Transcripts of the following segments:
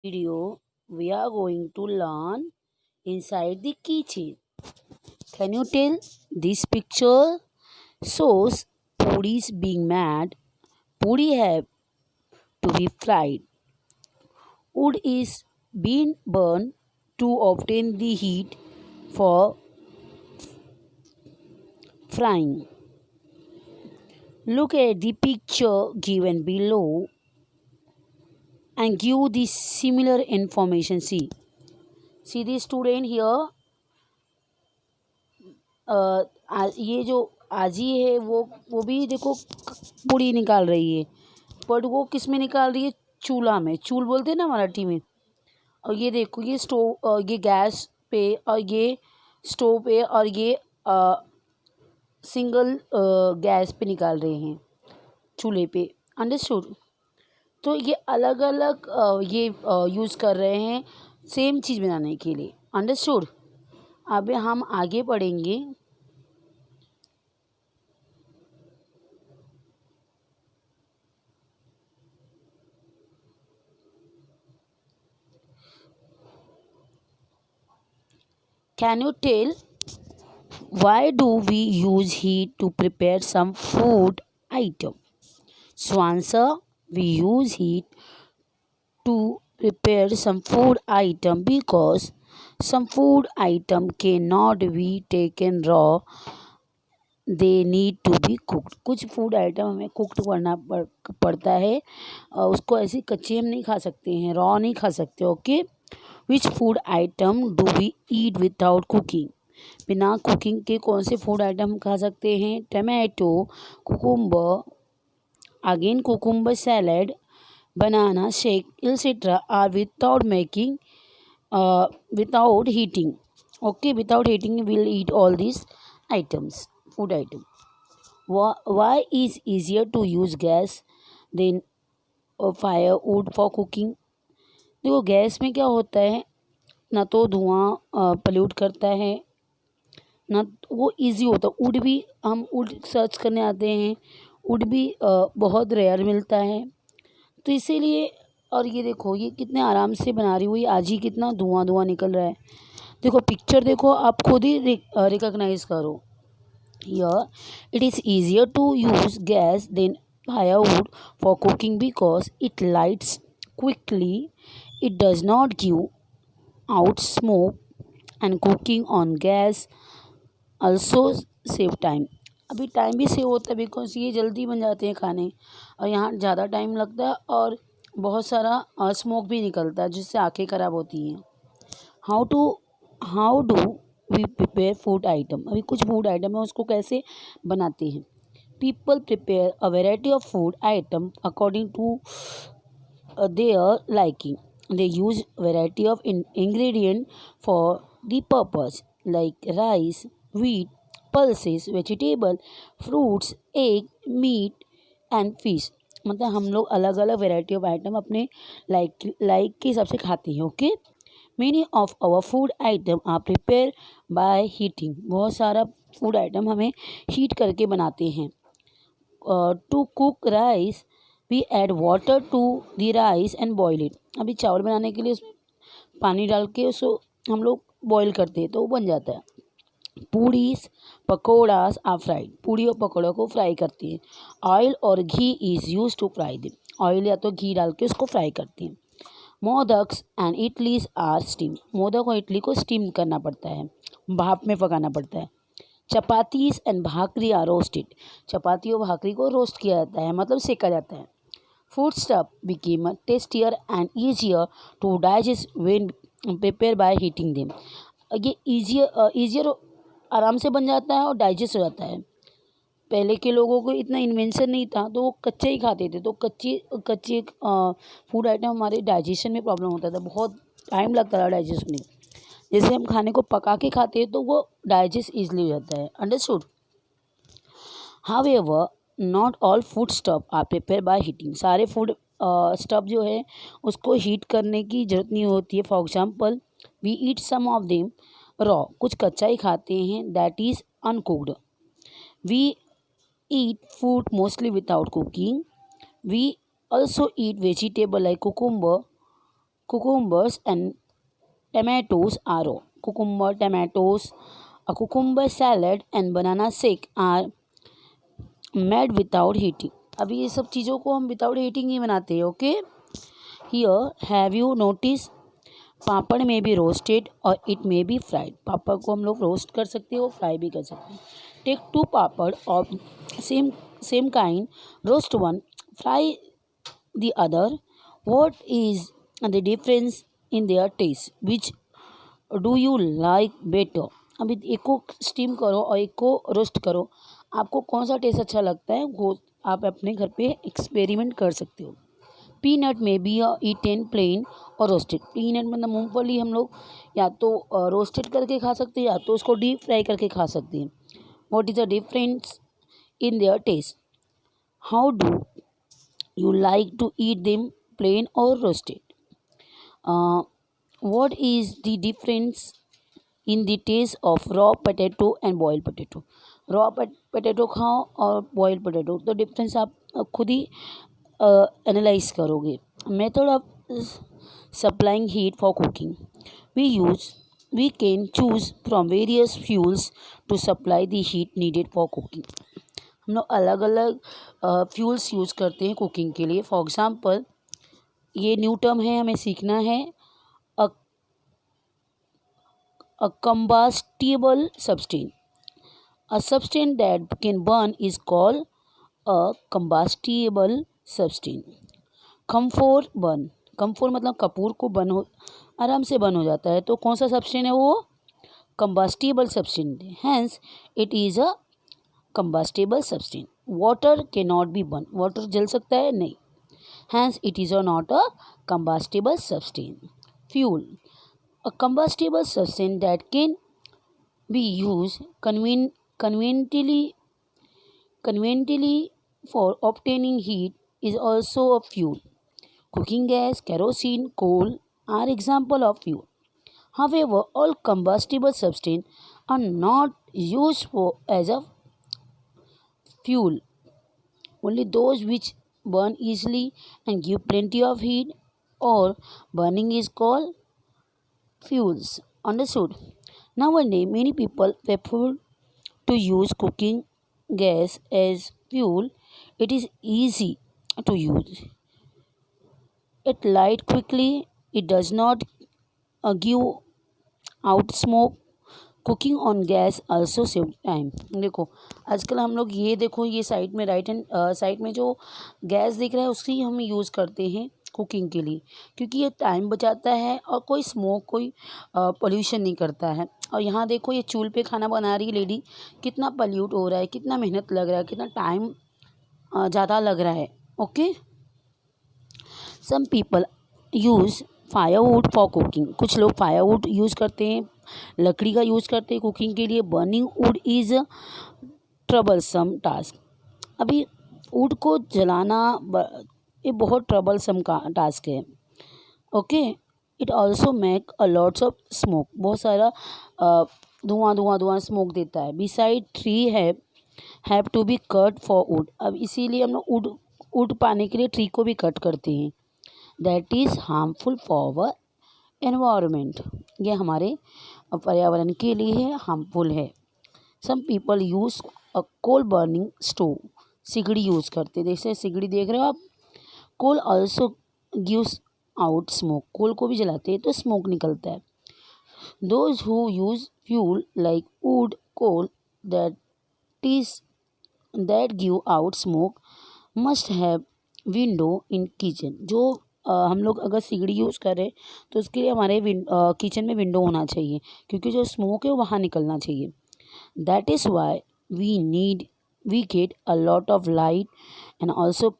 Video we are going to learn inside the kitchen. Can you tell this picture shows puris being made. Puri have to be fried. Wood is being burned to obtain the heat for frying. Look at the picture given below and give the similar information. See the student here. ये जो आजी है वो भी देखो पूड़ी निकाल रही है, बट वो किस में निकाल रही है? चूल्हा में, चूल बोलते हैं ना मराठी में। और ये देखो ये स्टोव, ये गैस पे और ये स्टोव पे और ये सिंगल गैस पे निकाल रहे हैं, चूल्हे पे। अंडरस्टूड? तो ये अलग अलग ये यूज़ कर रहे हैं सेम चीज़ बनाने के लिए। अंडरस्टूड? अब हम आगे पढ़ेंगे। Can you tell why do we use heat to prepare some food item? So answer, we use heat to prepare some food item because some food item cannot be taken raw, they need to be cooked. कुछ food item हमें cooked करना पड़ता है, उसको ऐसे कच्चे हम नहीं खा सकते हैं, रॉ नहीं खा सकते। Okay, which food item do we eat without cooking? बिना कुकिंग के कौन से फूड आइटम खा सकते हैं? Tomato, cucumber, again cucumber salad, banana shake, etc. are without making without heating. Okay, without heating we'll eat all these items, food item. Why is easier to use gas than firewood for cooking? देखो gas में क्या होता है, ना तो धुआं pollute करता है, ना वो इजी होता है। वुड भी हम वुड सर्च करने आते हैं, वुड भी बहुत रेयर मिलता है, तो इसीलिए। और ये देखो ये कितने आराम से बना रही हुई, आज ही कितना धुआं धुआं निकल रहा है। देखो पिक्चर देखो, आप खुद ही रिकॉग्नाइज करो। Here it is easier to use gas then firewood for cooking because it lights quickly, it does not give out smoke and cooking on gas also save time. अभी टाइम भी save होता है because ये जल्दी बन जाते हैं खाने, और यहाँ ज़्यादा टाइम लगता है और बहुत सारा स्मोक भी निकलता है जिससे आँखें ख़राब होती हैं। How do we prepare food item? अभी कुछ फूड आइटम है उसको कैसे बनाते हैं। People prepare a variety of food item according to their liking. They use variety of ingredient for the purpose like rice, wheat, pulses, vegetable, fruits, egg, meat and fish. मतलब हम लोग अलग अलग वेराइटी ऑफ आइटम अपने like के हिसाब से खाते हैं। Okay, many of our food item are prepare by heating. बहुत सारा फूड आइटम हमें हीट करके बनाते हैं। To cook rice we add water to the rice and boil it. अभी चावल बनाने के लिए उसमें पानी डाल के उसको हम लोग बॉईल करते हैं तो वो बन जाता है। Puris pakoras are fried. पूड़ी और पकौड़ों को फ्राई करती हैं। ऑयल और ghee is use to fry them. Oil या तो घी डाल के उसको फ्राई करती हैं। Modaks and idlis are steam. मोदक और इडली को स्टीम करना पड़ता है, भाप में पकाना पड़ता है। Chapatis and bhakri are roasted. चपाती और भाकरी को रोस्ट किया जाता है, मतलब सेका जाता है। Food stuff became tastier and easier to digest when prepare by heating them. ये ईजियर आराम से बन जाता है और डाइजेस्ट हो जाता है। पहले के लोगों को इतना इन्वेंशन नहीं था तो वो कच्चे ही खाते थे, तो कच्चे फूड आइटम हमारे डाइजेशन में प्रॉब्लम होता था, बहुत टाइम लगता था डाइजेस्ट में। जैसे हम खाने को पका के खाते हैं तो वो डाइजेस्ट ईजिली हो जाता है। Understood? However not all food stuff are prepare by heating. सारे फूड स्टफ जो है उसको हीट करने की ज़रूरत नहीं होती है। For example we eat some of them raw. कुछ कच्चा ही खाते हैं, that is uncooked. We eat food mostly without cooking. We also eat vegetable like cucumber, cucumbers and tomatoes are raw. Cucumber, tomatoes, a cucumber salad and banana shake are made without heating. अभी ये सब चीज़ों को हम without heating ही बनाते हैं. Okay, here have you notice पापड़ में भी रोस्टेड और इट में बी फ्राइड. पापड़ को हम लोग रोस्ट कर सकते हैं और फ्राई भी कर सकते हैं. Take two papad of same kind, roast one, fry the other. What is the difference in their taste, which do you like better. अभी एक को स्टीम करो और एक को रोस्ट करो, आपको कौन सा टेस्ट अच्छा लगता है वो आप अपने घर पे एक्सपेरिमेंट कर सकते हो. पीनट में बी ईटेन प्लेन और रोस्टेड. पीनट मतलब मूंगफली हम लोग या तो रोस्टेड करके खा सकते हैं या तो उसको डीप फ्राई करके खा सकते हैं. What is the difference in their taste, how do you like to eat them, plain और roasted. What is the difference in the taste of raw potato and boiled potato. Raw potato खाओ और boiled potato, तो difference आप खुद ही analyse करोगे. Method of supplying heat for cooking, we can choose from various fuels to supply the heat needed for cooking. हम लोग अलग अलग फ्यूल्स यूज़ करते हैं कुकिंग के लिए. फॉर एग्जांपल ये न्यू टर्म है, हमें सीखना है. अ combustible substance. A substance that can burn is called a combustible substance. Camphor burn, camphor मतलब कपूर को बर्न हो आराम से बर्न हो जाता है, तो कौन सा सब्सटेंस है वो, combustible substance. Hence it is a combustible substance. Water can not be burn, water जल सकता है नहीं, hence it is not a combustible substance. Fuel, a combustible substance that can be used conveniently for obtaining heat is also a fuel. Cooking gas, kerosene, coal are example of fuel. However, all combustible substances are not used as a fuel. Only those which burn easily and give plenty of heat or burning is called fuels. Understood? Nowadays, many people prefer to use cooking gas as fuel. It is easy to use. It light quickly. It does not give out smoke. Cooking on gas also save time. देखो आजकल हम लोग ये देखो ये side में right hand side में जो गैस दिख रहा है उसकी हम यूज़ करते हैं कुकिंग के लिए, क्योंकि ये टाइम बचाता है और कोई स्मोक कोई पोल्यूशन नहीं करता है. और यहाँ देखो ये चूल्हे पे खाना बना रही है लेडी, कितना पल्यूट हो रहा है, कितना मेहनत लग रहा है, कितना टाइम ज़्यादा लग रहा है. Okay, some people use firewood for cooking. कुछ लोग फायरवुड यूज़ करते हैं, लकड़ी का यूज़ करते हैं कुकिंग के लिए. Burning wood is troublesome task. अभी वुड को जलाना ये बहुत ट्रबलसम का टास्क है. Okay, it also make a lots of smoke. बहुत सारा धुआं स्मोक देता है. Beside tree have to be cut for wood. अब इसीलिए हम लोग वुड पाने के लिए ट्री को भी कट करते हैं. That is harmful for our environment. ये हमारे पर्यावरण के लिए हार्मफुल है. Some people use a coal burning stove. सिगड़ी यूज़ करते, जैसे सिगड़ी देख रहे हो आप. Coal also gives out smoke. Coal को भी जलाते हैं तो स्मोक निकलता है. Those who use fuel like wood, coal that give out smoke must have window in kitchen. जो हम लोग अगर सिगड़ी यूज़ करें तो उसके लिए हमारे किचन में विंडो होना चाहिए, क्योंकि जो स्मोक है वो बाहर निकलना चाहिए. That is why we get a lot of light and also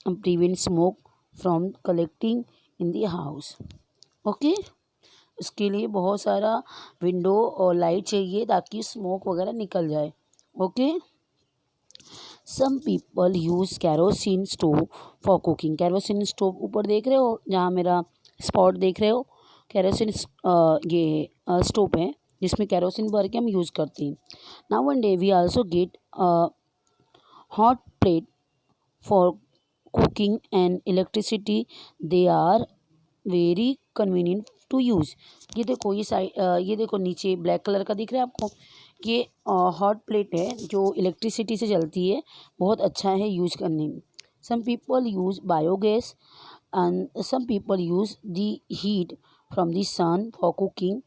prevent smoke from collecting in the house. Okay, उसके लिए बहुत सारा विंडो और लाइट चाहिए ताकि स्मोक वगैरह निकल जाए. Okay, some people use kerosene stove for cooking. Kerosene stove ऊपर देख रहे हो जहाँ मेरा स्पॉट देख रहे हो, कैरोसिन ये स्टोव है जिसमें कैरोसिन भर के हम यूज़ करते हैं. Now one day we also get hot plate for cooking and electricity. They are very convenient to use. ये देखो ये देखो नीचे ब्लैक कलर का दिख रहा है आपको, ये हॉट प्लेट है जो इलेक्ट्रिसिटी से चलती है, बहुत अच्छा है यूज करने में। Some people use biogas and some people use the heat from the sun for cooking.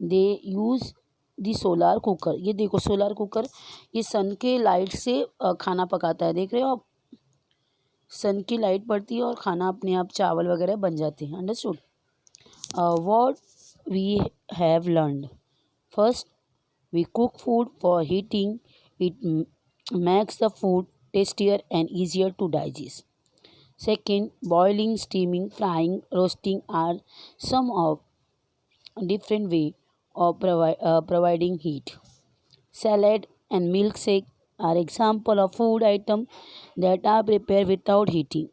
They use the solar cooker. ये देखो सोलार कुकर, ये सन के लाइट से खाना पकाता है, देख रहे हो आप, सन की लाइट पड़ती है और खाना अपने आप चावल वगैरह बन जाते हैं। Understood. What we have learned. First, we cook food for heating. It makes the food tastier and easier to digest. Second, boiling, steaming, frying, roasting are some of different way of providing heat. Salad and milkshake are example of food item that are prepared without heating.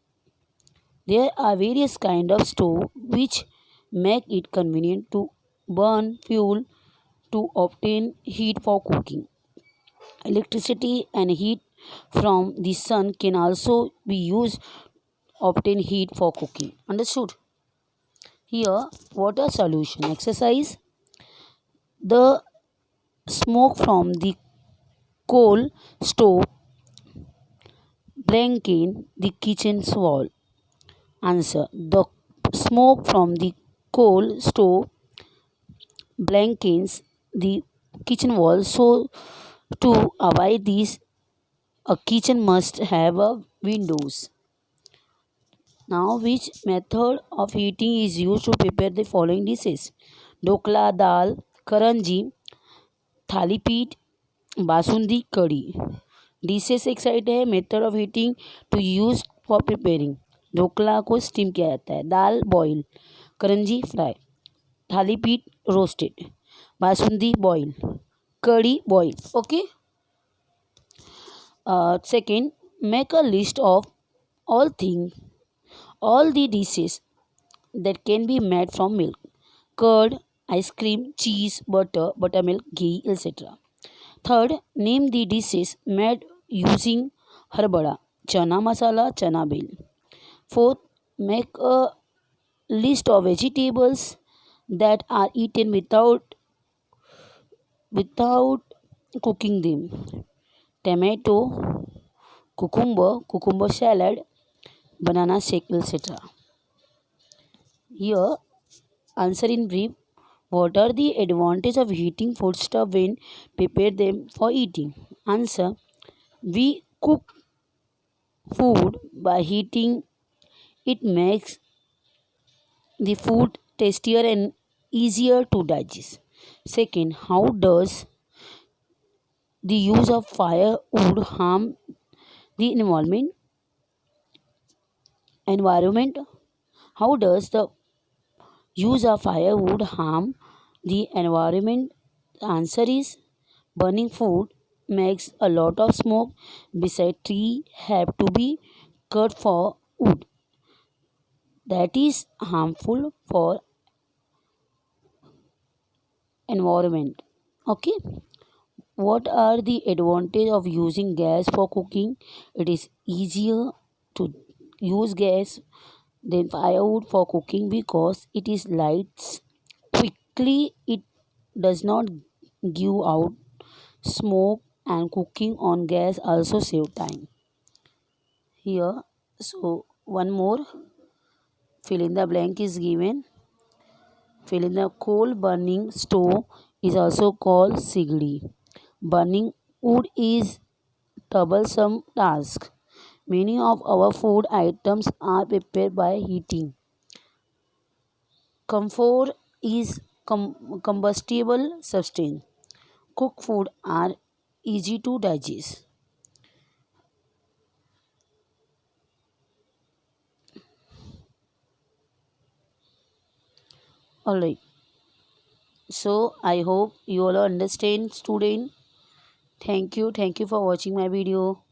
There are various kind of stove which make it convenient to burn fuel to obtain heat for cooking. Electricity and heat from the sun can also be used to obtain heat for cooking. Understood? Here, water solution exercise. The smoke from the coal stove blanket the kitchen's wall. Answer. The smoke from the coal stove blankets the kitchen wall. So, to avoid this, a kitchen must have a windows. Now, which method of heating is used to prepare the following dishes? Dokla, dal, karanji, thalipeeth, basundi, kadhi. Dishes एक side है, method of heating to use for preparing. Dhokla को steam किया जाता है, dal boil, karanji fry, thalipeeth roasted, basundi boil, kadhi boil. Okay. Second, make a list of all things, all the dishes that can be made from milk: curd, ice cream, cheese, butter, buttermilk, ghee, etc. Third, name the dishes made using harbada, chana masala, chana bel. Fourth, make a list of vegetables that are eaten without cooking them: tomato, cucumber salad, banana shake, etc. Here, answer in brief. What are the advantages of heating foodstuff when prepare them for eating? Answer. We cook food by heating. It makes the food tastier and easier to digest. Second, how does the use of firewood harm the environment? How does the use of firewood harm the environment? The answer is burning food makes a lot of smoke. Besides, trees have to be cut for wood. That is harmful for environment. Okay. What are the advantage of using gas for cooking? It is easier to use gas than firewood for cooking because it is lights quickly. It does not give out smoke, and cooking on gas also save time. Here, so one more fill in the blank is given. Fill in the coal burning stove is also called sigdi. Burning wood is troublesome task. Many of our food items are prepared by heating. Camphor is combustible substance. Cooked food are easy to digest. Alright. So I hope you all understand, student. Thank you. Thank you for watching my video.